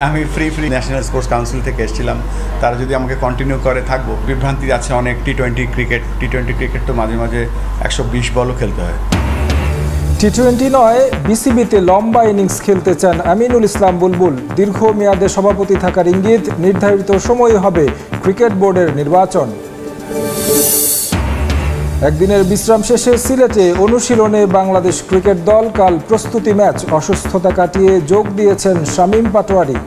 আমি free national sports council থেকে এসেছিলাম। তারা যদি আমাকে কন্টিনিউ করে থাকবো। বিভ্রান্তি আছে অনেক টি-20 ক্রিকেট তো মাঝে মাঝে 120 বলও খেলতে হয়। টি-20 নয়, বিসিবিতে লম্বা ইনিংস খেলতে চান আমিনুল ইসলাম বুলবুল। দীর্ঘমেয়াদে সভাপতি থাকার ইঙ্গিত, নির্ধারিত সময়ে হবে ক্রিকেট বোর্ডের নির্বাচন। একদিনের বিশ্রাম শেষে সিলেটে অনুশীলনে বাংলাদেশ ক্রিকেট দল। কাল প্রস্তুতি ম্যাচ। অসুস্থতা কাটিয়ে যোগ দিয়েছেন শামীম পাটোয়ারি।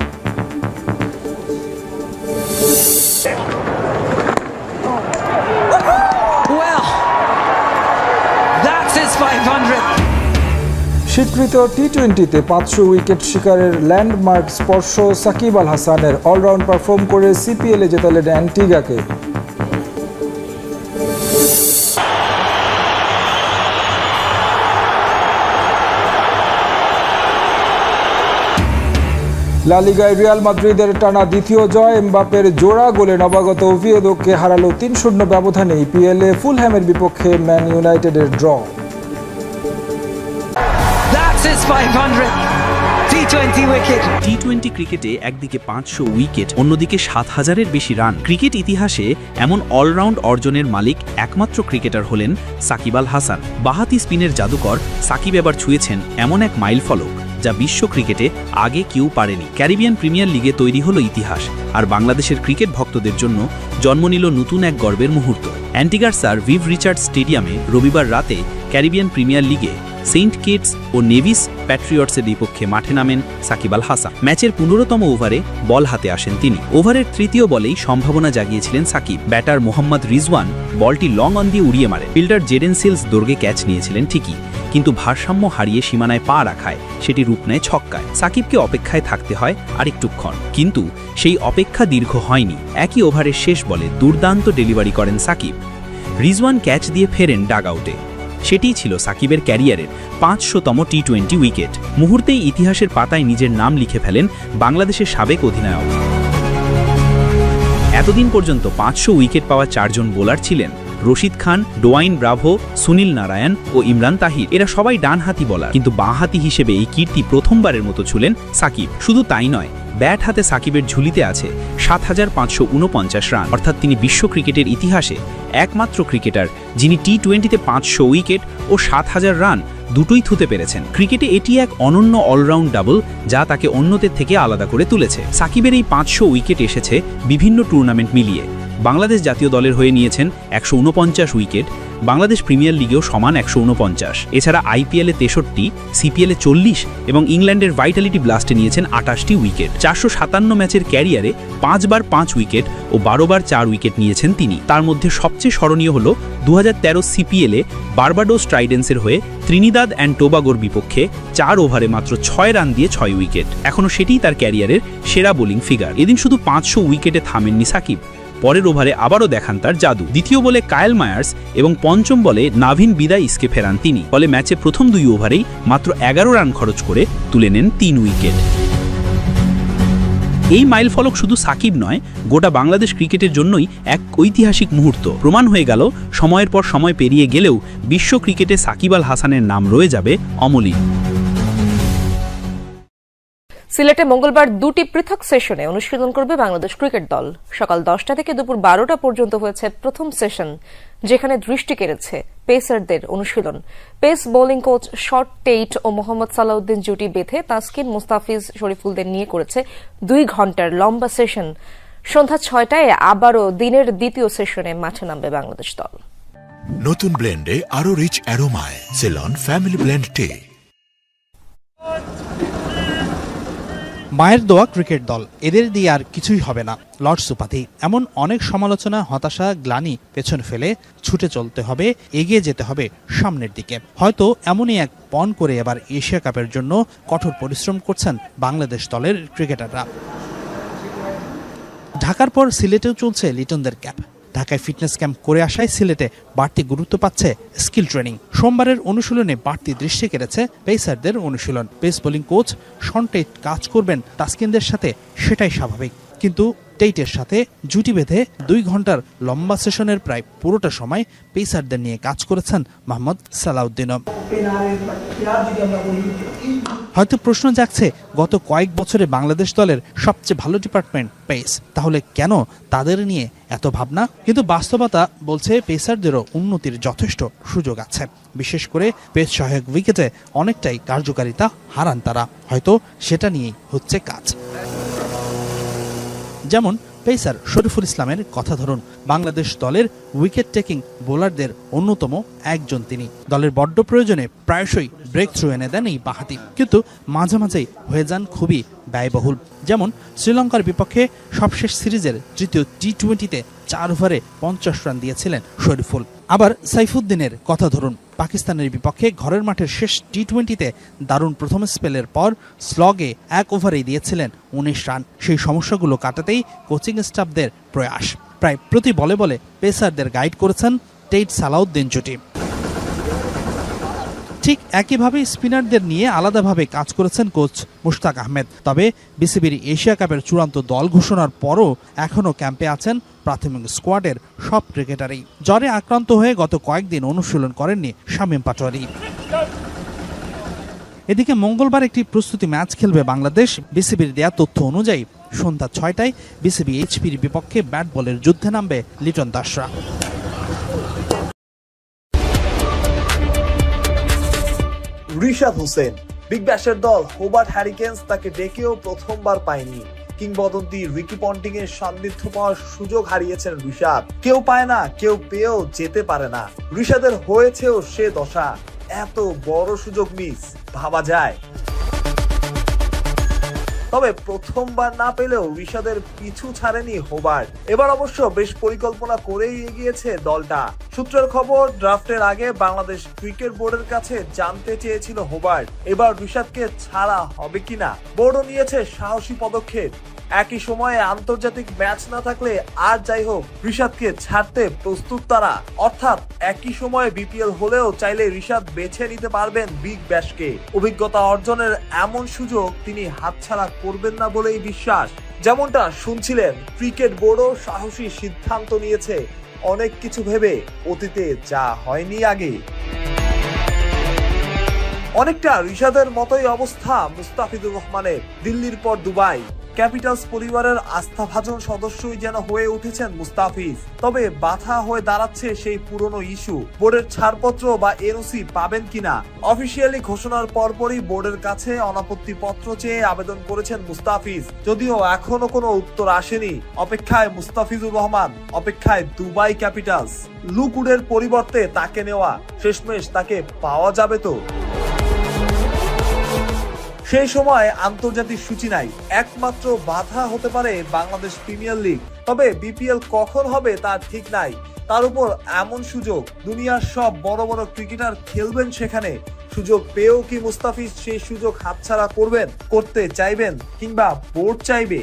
স্বীকৃত টি-20তে 500 উইকেট শিকারের ল্যান্ডমার্ক স্পর্শ সাকিব আল হাসানের। অলরাউন্ড পারফর্ম করে সিপিএলে জেতালেন অ্যান্টিগাকে। লা লিগায় রিয়াল মাদ্রিদের টানা দ্বিতীয় জয়। এমবাপের জোড়া গোলে নবাগত ওভিয়েদোকে হারালো 3-0 ব্যবধানে। ইপিএলে ফুলহ্যামের বিপক্ষে ম্যান ইউনাইটেডের ড্র। টি-20 ক্রিকেটে একদিকে 500 উইকেট, অন্যদিকে 7000-এর বেশি রান। ক্রিকেট ইতিহাসে এমন অলরাউন্ড অর্জনের মালিক একমাত্র ক্রিকেটার হলেন সাকিব আল হাসান। বাঁহাতি স্পিনের জাদুকর সাকিব এবার ছুঁয়েছেন এমন এক মাইলফলক যা বিশ্ব ক্রিকেটে আগে কেউ পারেনি। ক্যারিবিয়ান প্রিমিয়ার লিগে তৈরি হলো ইতিহাস, আর বাংলাদেশের ক্রিকেট ভক্তদের জন্য জন্ম নিল নতুন এক গর্বের মুহূর্ত। অ্যান্টিগার স্যার ভিভ রিচার্ডস স্টেডিয়ামে রবিবার রাতে ক্যারিবিয়ান প্রিমিয়ার লিগে সেন্ট কিটস ও নেভিস প্যাট্রিয়টসের বিপক্ষে মাঠে নামেন সাকিব আল হাসান। ম্যাচের 15তম ওভারে বল হাতে আসেন তিনি। ওভারের তৃতীয় বলেই সম্ভাবনা জাগিয়েছিলেন সাকিব। ব্যাটার মোহাম্মদ রিজওয়ান বলটি লং অন দিয়ে উড়িয়ে মারে। ফিল্ডার জেডেন সিলস দৈর্ঘ্যে ক্যাচ নিয়েছিলেন ঠিকই, কিন্তু ভারসাম্য হারিয়ে সীমানায় পা রাখায় সেটি রূপ নেয় ছক্কায়। সাকিবকে অপেক্ষায় থাকতে হয় আরেকটুক্ষণ, কিন্তু সেই অপেক্ষা দীর্ঘ হয়নি। একই ওভারের শেষ বলে দুর্দান্ত ডেলিভারি করেন সাকিব। রিজওয়ান ক্যাচ দিয়ে ফেরেন ডাগ আউটে। সেটিই ছিল সাকিবের ক্যারিয়ারের 500তম টি-20 উইকেট। মুহূর্তেই ইতিহাসের পাতায় নিজের নাম লিখে ফেলেন বাংলাদেশের সাবেক অধিনায়ক। এতদিন পর্যন্ত 500 উইকেট পাওয়া 4 জন বোলার ছিলেন রশিদ খান, ডোয়াইন ব্রাভো, সুনীল নারায়ণ ও ইমরান তাহির। এরা সবাই ডানহাতি বলার, কিন্তু বাঁহাতি হিসেবে এই কীর্তি প্রথমবারের মতো ছুঁলেন সাকিব। শুধু তাই নয়, ব্যাট হাতে সাকিবের ঝুলিতে আছে 7549 রান। অর্থাৎ তিনি বিশ্ব ক্রিকেটের ইতিহাসে একমাত্র ক্রিকেটার যিনি টি-20তে 500 উইকেট ও 7000 রান দুটোই থুতে পেরেছেন। ক্রিকেটে এটি এক অনন্য অলরাউন্ড ডাবল যা তাকে অন্যদের থেকে আলাদা করে তুলেছে। সাকিবের এই 500 উইকেট এসেছে বিভিন্ন টুর্নামেন্ট মিলিয়ে। বাংলাদেশ জাতীয় দলের হয়ে নিয়েছেন 149 উইকেট, বাংলাদেশ প্রিমিয়ার লিগেও সমান 149। এছাড়া আইপিএলে 63, সিপিএলে 40 এবং ইংল্যান্ডের ভাইটালিটি ব্লাস্টে নিয়েছেন 28টি উইকেট। 457 ম্যাচের ক্যারিয়ারে 5 বার 5 উইকেট ও 12 বার 4 উইকেট নিয়েছেন তিনি। তার মধ্যে সবচেয়ে স্মরণীয় হল 2013 সিপিএলে বার্বাডোস ট্রাইডেন্সের হয়ে ত্রিনিদাদ অ্যান্ড টোবাগোর বিপক্ষে 4 ওভারে মাত্র 6 রান দিয়ে 6 উইকেট। এখনও সেটিই তার ক্যারিয়ারের সেরা বোলিং ফিগার। এদিন শুধু 500 উইকেটে থামেননি সাকিব, পরের ওভারে আবারও দেখান তার জাদু। দ্বিতীয় বলে কায়েল মায়ার্স এবং পঞ্চম বলে নাভিন বিদাইসকে ফেরান তিনি। ফলে ম্যাচে প্রথম 2 ওভারেই মাত্র 11 রান খরচ করে তুলে নেন 3 উইকেট। এই মাইলফলক শুধু সাকিব নয়, গোটা বাংলাদেশ ক্রিকেটের জন্যই এক ঐতিহাসিক মুহূর্ত। প্রমাণ হয়ে গেল, সময়ের পর সময় পেরিয়ে গেলেও বিশ্ব ক্রিকেটে সাকিব আল হাসানের নাম রয়ে যাবে অমলিন। সিলেটে মঙ্গলবার 2টি পৃথক সেশনে অনুশীলন করবে বাংলাদেশ ক্রিকেট দল। সকাল 10টা থেকে দুপুর 12টা পর্যন্ত হয়েছে প্রথম সেশন, যেখানে দৃষ্টি কেড়েছে পেসারদের অনুশীলন। পেস বোলিং কোচ শর্ট টেইট ও মোহাম্মদ সালাউদ্দিন জুটি বেঁধে তাসকিন, মুস্তাফিজ, শরীফুলদের নিয়ে করেছে 2 ঘণ্টার লম্বা সেশন। সন্ধ্যা 6টায় আবারও দিনের দ্বিতীয় সেশনে মাঠে নামবে বাংলাদেশ দল। নতুন ব্লেন্ডে আরো রিচ অ্যারোমায় সেলন ফ্যামিলি ব্লেন্ড টে। মায়ের দোয়া ক্রিকেট দল, এদের দিয়ে আর কিছুই হবে না, লর্ডস উপাধি। এমন অনেক সমালোচনা, হতাশা, গ্লানি পেছন ফেলে ছুটে চলতে হবে, এগিয়ে যেতে হবে সামনের দিকে। হয়তো এমনই এক পণ করে এবার এশিয়া কাপের জন্য কঠোর পরিশ্রম করছেন বাংলাদেশ দলের ক্রিকেটাররা। ঢাকার পর সিলেটেও চলছে লিটনদের ক্যাম্প। ঢাকায় ফিটনেস ক্যাম্প করে আসায় সিলেটে বাড়তি গুরুত্ব পাচ্ছে স্কিল ট্রেনিং। সোমবারের অনুশীলনে বাড়তি দৃষ্টি কেড়েছে পেসারদের অনুশীলন। Pace bowling coach Shaun Tait কাজ করবেন তাসকিনদের সাথে, সেটাই স্বাভাবিক, কিন্তু টেইটের সাথে জুটি বেঁধে 2 ঘন্টার লম্বা সেশনের প্রায় পুরোটা সময় পেসারদের নিয়ে কাজ করেছেন মোহাম্মদ সালাউদ্দিনও। হয়তো প্রশ্ন জাগছে, গত কয়েক বছরে বাংলাদেশ দলের সবচেয়ে ভালো ডিপার্টমেন্ট পেস, তাহলে কেন তাদের নিয়ে এত ভাবনা? কিন্তু বাস্তবতা বলছে পেসারদেরও উন্নতির যথেষ্ট সুযোগ আছে। বিশেষ করে পেস সহায়ক উইকেটে অনেকটাই কার্যকারিতা হারান তারা, হয়তো সেটা নিয়েই হচ্ছে কাজ। যেমন পেসার শরীফুল ইসলামের কথা ধরুন, বাংলাদেশ দলের উইকেট টেকিং বোলারদের অন্যতম একজন তিনি। দলের বড্ড প্রয়োজনে প্রায়শই ব্রেক থ্রু এনে দেন এই বাঁহাতি, কিন্তু মাঝে মাঝেই হয়ে যান খুবই ব্যয়বহুল। যেমন শ্রীলঙ্কার বিপক্ষে সবশেষ সিরিজের তৃতীয় টি-20তে 4 ওভারে 50 রান দিয়েছিলেন শরীফুল। আবার সাইফুদ্দিনের কথা ধরুন, পাকিস্তানের বিপক্ষে ঘরের মাঠের শেষ টি-20তে দারুণ প্রথম স্পেলের পর স্লগে 1 ওভারেই দিয়েছিলেন 19 রান। সেই সমস্যাগুলো কাটাতেই কোচিং স্টাফদের প্রয়াস। প্রায় প্রতি বলে বলে পেসারদের গাইড করেছেন টেইট সালাউদ্দিন জুটি। ঠিক একইভাবে স্পিনারদের নিয়ে আলাদাভাবে কাজ করেছেন কোচ মুশতাক আহমেদ। তবে বিসিবির এশিয়া কাপের চূড়ান্ত দল ঘোষণার পরও এখনও ক্যাম্পে আছেন প্রাথমিক স্কোয়াডের সব ক্রিকেটারই। জ্বরে আক্রান্ত হয়ে গত কয়েকদিন অনুশীলন করেননি শামীম পাটোয়ারি। এদিকে মঙ্গলবার একটি প্রস্তুতি ম্যাচ খেলবে বাংলাদেশ। বিসিবির দেয়া তথ্য অনুযায়ী সন্ধ্যা 6টায় বিসিবি এইচপির বিপক্ষে ব্যাট বলের যুদ্ধে নামবে লিটন দাসরা। রিশাদ হোসেন, বিগ ব্যাশের দল হোবার্ট হ্যারিকেন্স তাকে ডেকেও প্রথমবার পায়নি। কিংবদন্তি রিকি পন্টিং এর সান্নিধ্য পাওয়ার সুযোগ হারিয়েছেন রিশাদ। কেউ পায় না, কেউ পেয়েও যেতে পারে না। রিশাদের হয়েছেও সে দশা। এত বড় সুযোগ মিস ভাবা যায়? তবে প্রথমবার না পেলেও রিশাদের পিছু ছাড়েনি হোবার্ট। এবার অবশ্য বেশ পরিকল্পনা করেই এগিয়েছে দলটা। সূত্রের খবর, ড্রাফটের আগে বাংলাদেশ ক্রিকেট বোর্ডের কাছে জানতে চেয়েছিল হোবার্ট এবার রিশাদকে ছাড়া হবে কিনা। বোর্ডও নিয়েছে সাহসী পদক্ষেপ। একই সময়ে আন্তর্জাতিক ম্যাচ না থাকলে আর যাই হোক রিশাদকে ছাড়তে প্রস্তুত তারা। অর্থাৎ একই সময়ে বিপিএল হলেও চাইলে রিশাদ বেছে নিতে পারবেন বিগ ব্যাশকে। অভিজ্ঞতা অর্জনের এমন সুযোগ তিনি হাতছাড়া করবেন না বলেই বিশ্বাস। যেমনটা শুনছিলেন, ক্রিকেট বোর্ডও সাহসী সিদ্ধান্ত নিয়েছে অনেক কিছু ভেবে, অতীতে যা হয়নি আগে। অনেকটা রিশাদের মতোই অবস্থা মুস্তাফিজুর রহমানের। দিল্লির পর দুবাই, ক্যাপিটালস পরিবারের আস্থাভাজন সদস্যই যেন হয়ে উঠেছেন মুস্তাফিজ। তবে বাধা হয়ে দাঁড়াচ্ছে সেই পুরনো ইস্যু, বোর্ডের ছাড়পত্র বা এনওসি পাবেন কিনা। অফিসিয়ালি ঘোষণার পরপরই বোর্ডের কাছে অনাপত্তি পত্র চেয়ে আবেদন করেছেন মুস্তাফিজ, যদিও এখনো কোনো উত্তর আসেনি। অপেক্ষায় মুস্তাফিজুর রহমান, অপেক্ষায় দুবাই ক্যাপিটালস। লুকউডের পরিবর্তে তাকে নেওয়া, শেষমেশ তাকে পাওয়া যাবে তো? সেই সময় আন্তর্জাতিক সূচি নাই, একমাত্র বাধা হতে পারে বাংলাদেশ প্রিমিয়ার লিগ। তবে বিপিএল কখন হবে তার ঠিক নাই। তার উপর এমন সুযোগ, দুনিয়ার সব বড় বড় ক্রিকেটার খেলবেন সেখানে। সুযোগ পেয়েও কি মুস্তাফিজ সেই সুযোগ হাতছাড়া করতে চাইবেন, কিংবা বোর্ড চাইবে?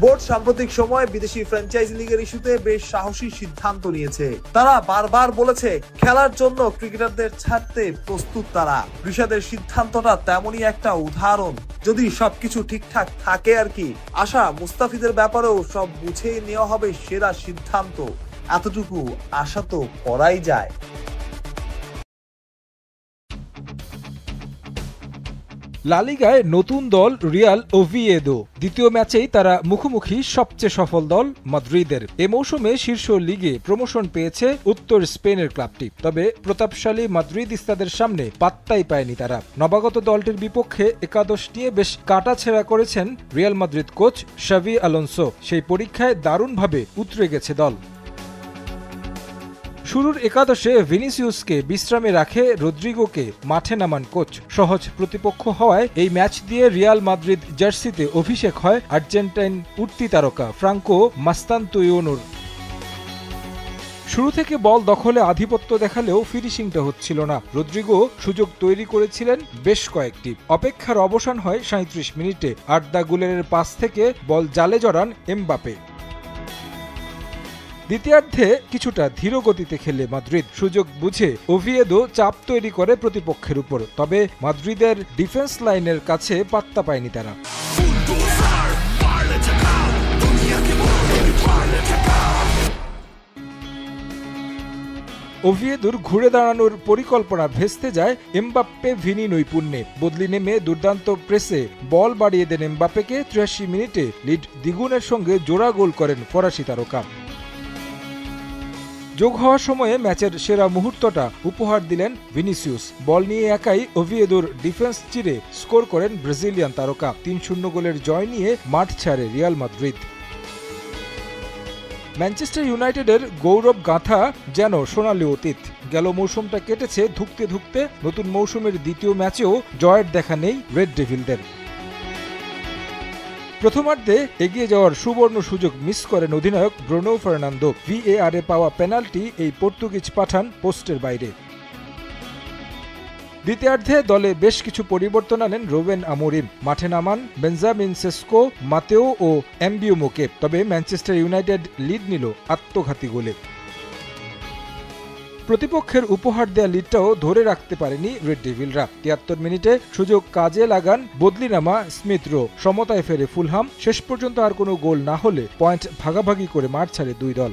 বোর্ড সাম্প্রতিক সময় বিদেশি ফ্র্যাঞ্চাইজি লিগের ইস্যুতে বেশ সাহসী সিদ্ধান্ত নিয়েছে। তারা বারবার বলেছে খেলার জন্য ক্রিকেটারদের ছাড়তে প্রস্তুত তারা। রিশাদের সিদ্ধান্তটা তেমনই একটা উদাহরণ। যদি সবকিছু ঠিকঠাক থাকে আর কি। আশা মুস্তাফিজের ব্যাপারেও সব বুঝেই নেওয়া হবে সেরা সিদ্ধান্ত। এতটুকু আশা তো করাই যায়। লা লিগায় নতুন দল রিয়াল ওভিয়েদো। দ্বিতীয় ম্যাচেই তারা মুখোমুখি সবচেয়ে সফল দল মাদ্রিদের। এ মৌসুমে শীর্ষ লিগে প্রমোশন পেয়েছে উত্তর স্পেনের ক্লাবটি। তবে প্রতাপশালী মাদ্রিদিস্তাদের সামনে পাত্তাই পায়নি তারা। নবাগত দলটির বিপক্ষে একাদশ নিয়ে বেশ কাটাছেঁড়া করেছেন Real Madrid coach Xavi Alonso. সেই পরীক্ষায় দারুণভাবে উতরে গেছে দল। শুরুর একাদশে ভিনিসিয়াসকে বিশ্রামে রাখে রদ্রিগোকে মাঠে নামান কোচ। সহজ প্রতিপক্ষ হওয়ায় এই ম্যাচ দিয়ে রিয়াল মাদ্রিদ জার্সিতে অভিষেক হয় আর্জেন্টাইন উঠতি তারকা ফ্রাঙ্কো মাস্তানতুয়োনোর। শুরু থেকে বল দখলে আধিপত্য দেখালেও ফিনিশিংটা হচ্ছিল না। রদ্রিগো সুযোগ তৈরি করেছিলেন বেশ কয়েকটি। অপেক্ষার অবসান হয় 37 মিনিটে। আর্দা গুলেরের পাস থেকে বল জালে জড়ান এমবাপে। দ্বিতীয়ার্ধে কিছুটা ধীর গতিতে খেলে মাদ্রিদ। সুযোগ বুঝে ওভিয়েদো চাপ তৈরি করে প্রতিপক্ষের উপর। তবে মাদ্রিদের ডিফেন্স লাইনের কাছে পাত্তা পায়নি তারা। ওভিয়েদোর ঘুরে দাঁড়ানোর পরিকল্পনা ভেস্তে যায় এমবাপ্পে ভিনি নৈপুণ্যে। বদলি নেমে দুর্দান্ত প্রেসে বল বাড়িয়ে দেন এমবাপ্পেকে। ৮৩ মিনিটে লিড দ্বিগুণের সঙ্গে জোড়া গোল করেন ফরাসি তারকা। যোগ হওয়ার সময়ে ম্যাচের সেরা মুহূর্তটা উপহার দিলেন ভিনিসিয়াস। বল নিয়ে একাই ওভিয়েদোর ডিফেন্স চিরে স্কোর করেন ব্রাজিলিয়ান তারকা। ৩-০ গোলের জয় নিয়ে মাঠ ছাড়ে রিয়াল মাদ্রিদ। ম্যানচেস্টার ইউনাইটেডের গৌরব গাঁথা যেন সোনালী অতীত। গেল মৌসুমটা কেটেছে ধুঁকতে ধুঁকতে। নতুন মৌসুমের দ্বিতীয় ম্যাচেও জয়ের দেখা নেই রেড ডেভিলদের। প্রথমার্ধে এগিয়ে যাওয়ার সুবর্ণ সুযোগ মিস করেন অধিনায়ক ব্রুনো ফার্নান্দো। ভিএআরে পাওয়া পেনাল্টি এই পর্তুগিজ পাঠান পোস্টের বাইরে। দ্বিতীয়ার্ধে দলে বেশ কিছু পরিবর্তন আনেন রুবেন আমোরিম। মাঠে নামান বেঞ্জামিন সেসকো, মাতেও ও এমবিউমোকে। তবে ম্যানচেস্টার ইউনাইটেড লিড নিল আত্মঘাতী গোলে। প্রতিপক্ষের উপহার দেয়া লিডটাও ধরে রাখতে পারেনি রেড ডেভিলরা। ৭৩ মিনিটে সুযোগ কাজে লাগান বদলি নামা স্মিথ রো। সমতায় ফেরে ফুলহাম। শেষ পর্যন্ত আর কোনো গোল না হলে পয়েন্ট ভাগাভাগি করে মাঠ ছাড়ে দুই দল।